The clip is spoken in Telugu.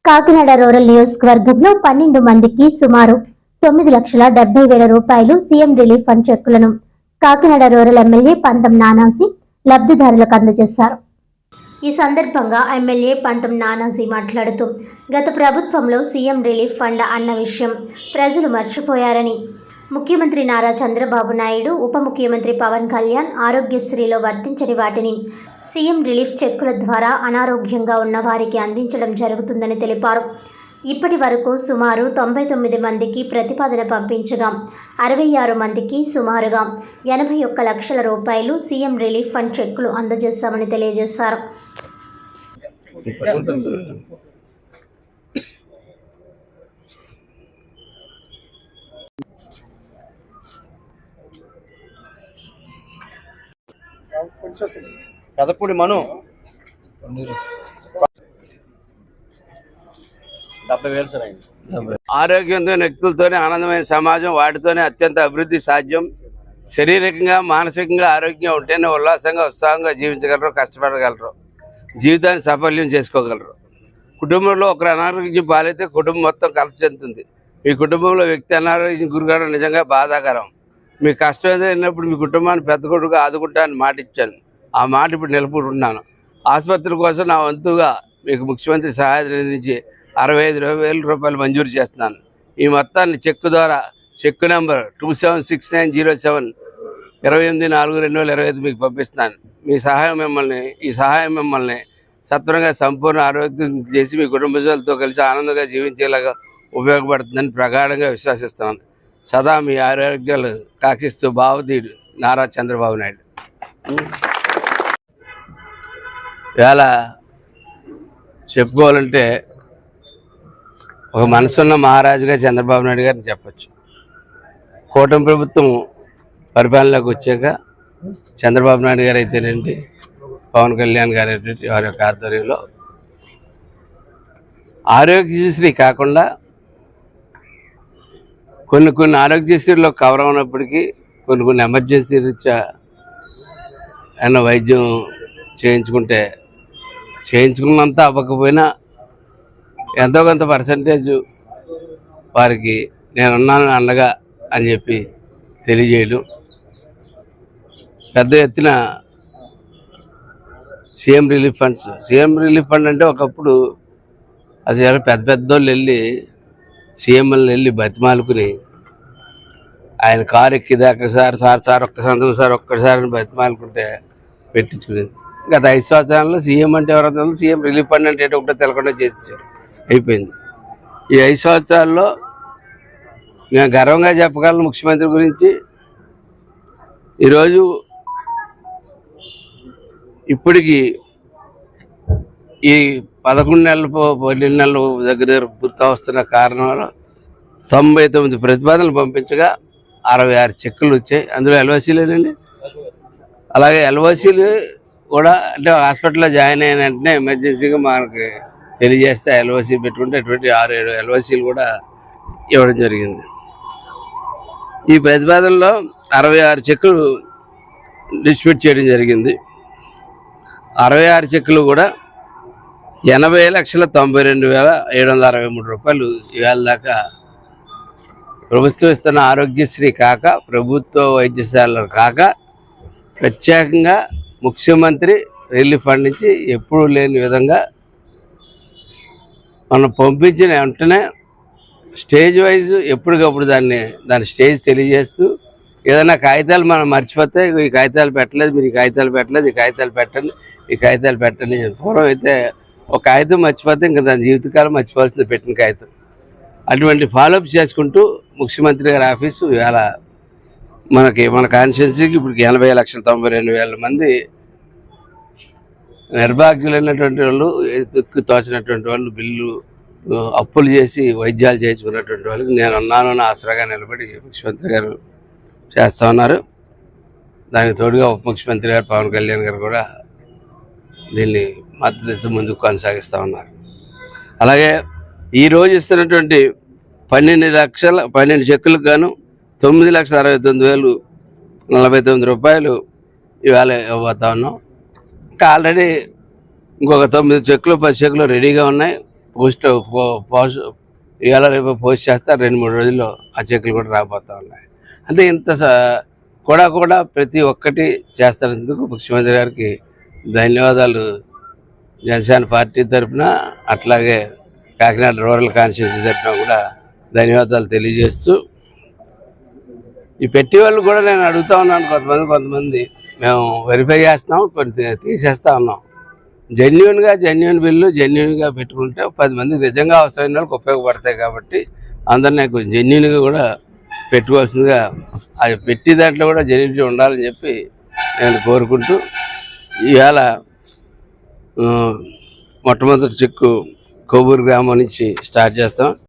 కాకినాడ రూరల్ నియోజకవర్గంలో 12 మందికి సుమారు 9,70,000 రూపాయలు సీఎం రిలీఫ్ ఫండ్ చెక్కులను కాకినాడ రూరల్ ఎమ్మెల్యే పంతం నానాజీ లబ్ధిదారులకు అందజేశారు. ఈ సందర్భంగా ఎమ్మెల్యే పంతం నానాజీ మాట్లాడుతూ గత ప్రభుత్వంలో సీఎం రిలీఫ్ ఫండ్ అన్న విషయం ప్రజలు మర్చిపోయారని, ముఖ్యమంత్రి నారా చంద్రబాబు నాయుడు, ఉప ముఖ్యమంత్రి పవన్ కళ్యాణ్ ఆరోగ్యశ్రీలో వర్తించని వాటిని సీఎం రిలీఫ్ చెక్కుల ద్వారా అనారోగ్యంగా ఉన్న వారికి అందించడం జరుగుతుందని తెలిపారు. ఇప్పటి వరకు సుమారు 99 మందికి ప్రతిపాదన పంపించగా 66 మందికి సుమారుగా 81 లక్షల రూపాయలు సీఎం రిలీఫ్ ఫండ్ చెక్కులు అందజేశామని తెలియజేశారు. కదపూడి మను 70,000 సార్ అయింది. ఆరోగ్యంతో వ్యక్తులతోనే ఆనందమైన సమాజం, వాటితోనే అత్యంత అభివృద్ధి సాధ్యం. శారీరకంగా మానసికంగా ఆరోగ్యంగా ఉంటేనే ఉల్లాసంగా ఉత్సాహంగా జీవించగలరు, కష్టపడగలరు, జీవితాన్ని సఫల్యం చేసుకోగలరు. కుటుంబంలో ఒకరు అనారోగ్యం పాలైతే కుటుంబం మొత్తం కలప చెందుతుంది. మీ కుటుంబంలో వ్యక్తి అనారోగ్యం గురికావడం నిజంగా బాధాకరం. మీ కష్టం ఏదైనప్పుడు మీ కుటుంబాన్ని పెద్ద కొడుకుగా ఆదుకుంటానని మాట ఇచ్చాను. ఆ మాట ఇప్పుడు నిలుపుకుంటున్నాను. ఆసుపత్రుల కోసం నా వంతుగా మీకు ముఖ్యమంత్రి సహాయ నిధి నుంచి 65,000 రూపాయలు మంజూరు చేస్తున్నాను. ఈ మొత్తాన్ని చెక్కు ద్వారా చెక్కు నెంబర్ 276907 28/4/2025 మీకు పంపిస్తున్నాను. ఈ సహాయం మిమ్మల్ని సత్వరంగా సంపూర్ణ ఆరోగ్యం చేసి మీ కుటుంబ సభ్యులతో కలిసి ఆనందంగా జీవించేలాగా ఉపయోగపడుతుందని ప్రగాఢంగా విశ్వసిస్తున్నాను. సదా మీ ఆరోగ్యాలు కాక్షిస్తూ భావధీయుడు నారా చంద్రబాబు నాయుడు. ఇవాళ చెప్పుకోవాలంటే ఒక మనసున్న మహారాజుగా చంద్రబాబు నాయుడు గారిని చెప్పచ్చు. కూటమి ప్రభుత్వం పరిపాలనలోకి వచ్చాక చంద్రబాబు నాయుడు గారు అయితేనండి, పవన్ కళ్యాణ్ గారు అయితే వారి యొక్క ఆధ్వర్యంలో ఆరోగ్యశ్రీ కాకుండా కొన్ని ఆరోగ్యశ్రీలో కవర్ అవునప్పటికీ కొన్ని ఎమర్జెన్సీ రీత్యా ఏమైనా వైద్యం చేయించుకున్నంత అవ్వకపోయినా ఎంతో కొంత పర్సంటేజ్ వారికి నేనున్నాను అండగా అని చెప్పి తెలియజేయడం, పెద్ద ఎత్తున సీఎం రిలీఫ్ ఫండ్ అంటే ఒకప్పుడు అది పెద్దోళ్ళు వెళ్ళి సీఎంఎల్ని వెళ్ళి బతిమాలుకుని ఆయన కారు ఎక్కిదాకా సార్ ఒక్కసారి బతిమాలుకుంటే పెట్టించుకునేది. గత 5 సంవత్సరాల్లో సీఎం అంటే ఎవరైనా సీఎం రిలీఫ్ ఫండ్ అంటే ఒకటే తెలకుండా చేసేసారు, అయిపోయింది. ఈ 5 సంవత్సరాల్లో నేను గర్వంగా చెప్పగలను ముఖ్యమంత్రి గురించి. ఈరోజు ఇప్పటికీ ఈ 12 నెలలు దగ్గర పూర్తి వస్తున్న కారణంలో 99 ప్రతిపాదనలు పంపించగా 66 చెక్కులు వచ్చాయి. అందులో ఎల్ఓసీలేనండి. అలాగే ఎల్ఓసీలు కూడా అంటే హాస్పిటల్లో జాయిన్ అయిన వెంటనే ఎమర్జెన్సీగా మనకి తెలియజేస్తే ఎల్ఓసీ పెట్టుకుంటే అటువంటి 6-7 ఎల్ఓసీలు కూడా ఇవ్వడం జరిగింది. ఈ ప్రతిపాదనలో 66 చెక్కులు డిస్ట్రిబ్యూట్ చేయడం జరిగింది. 66 చెక్కులు కూడా 80,92,763 రూపాయలు ఇవాళ దాకా ప్రభుత్వం ఇస్తున్న ఆరోగ్యశ్రీ కాక, ప్రభుత్వ వైద్యశాలలు కాక, ప్రత్యేకంగా ముఖ్యమంత్రి రిలీఫ్ ఫండ్ నుంచి ఎప్పుడూ లేని విధంగా మనం పంపించిన వెంటనే స్టేజ్ వైజ్ ఎప్పటికప్పుడు దాని స్టేజ్ తెలియజేస్తూ, ఏదైనా కాగితాలు మనం మర్చిపోతే ఈ కాగితాలు పెట్టలేదు, మీరు ఈ కాగితాలు పెట్టలేదు, ఈ కాగితాలు పెట్టండి. పూర్వం అయితే ఒక కాగితం మర్చిపోతే ఇంకా దాని జీవితకాలం మర్చిపోవాల్సింది పెట్టిన కాగితం. అటువంటి ఫాలోఅప్ చేసుకుంటూ ముఖ్యమంత్రి గారి ఆఫీసు ఇవాళ మన కాన్స్టిట్యున్సీకి ఇప్పుడు 80,92,000 మంది నిర్భాగ్యులైనటువంటి వాళ్ళు, ఎత్తుక్కు తోచినటువంటి వాళ్ళు, బిల్లు అప్పులు చేసి వైద్యాలు చేయించుకున్నటువంటి వాళ్ళకి నేను ఉన్నాను ఆసరాగా నిలబడి ముఖ్యమంత్రి గారు చేస్తూ ఉన్నారు. దానికి తోడుగా ఉప ముఖ్యమంత్రి గారు పవన్ కళ్యాణ్ గారు కూడా దీన్ని మద్దతు ముందుకు కొనసాగిస్తూ ఉన్నారు. అలాగే ఈరోజు ఇస్తున్నటువంటి 12 చెక్కులకు గాను 9,69,049 రూపాయలు ఇవాళ ఇవ్వబోతా ఉన్నాం. ఇంకా ఆల్రెడీ ఇంకొక 9 చెక్కులు 10 చెక్కులు రెడీగా ఉన్నాయి. ఇవాళ రేపు పోస్ట్ చేస్తారు, 2-3 రోజుల్లో ఆ చెక్కులు కూడా రాబోతూ ఉన్నాయి. అంటే ఇంత కూడా ప్రతి ఒక్కటి చేస్తున్నందుకు ముఖ్యమంత్రి గారికి ధన్యవాదాలు జనసేన పార్టీ తరఫున, అట్లాగే కాకినాడ రూరల్ కాన్స్టిట్యూన్సీ తరఫున కూడా ధన్యవాదాలు తెలియజేస్తూ, ఈ పెట్టి వాళ్ళు కూడా నేను అడుగుతా ఉన్నాను, కొంతమంది మేము వెరిఫై చేస్తాం, కొన్ని తీసేస్తా ఉన్నాం. జెన్యున్ బిల్లు జెన్యున్గా పెట్టుకుంటే 10 మందికి నిజంగా అవసరమైన వాళ్ళకి ఉపయోగపడతాయి. కాబట్టి అందరినీ కొంచెం జెన్యున్గా కూడా పెట్టుకోవాల్సిందిగా, అది పెట్టి దాంట్లో కూడా జెన్యునిటీ ఉండాలని చెప్పి నేను కోరుకుంటూ, ఇవాళ మొట్టమొదటి చెక్కు కొవ్వూరు గ్రామం నుంచి స్టార్ట్ చేస్తాం.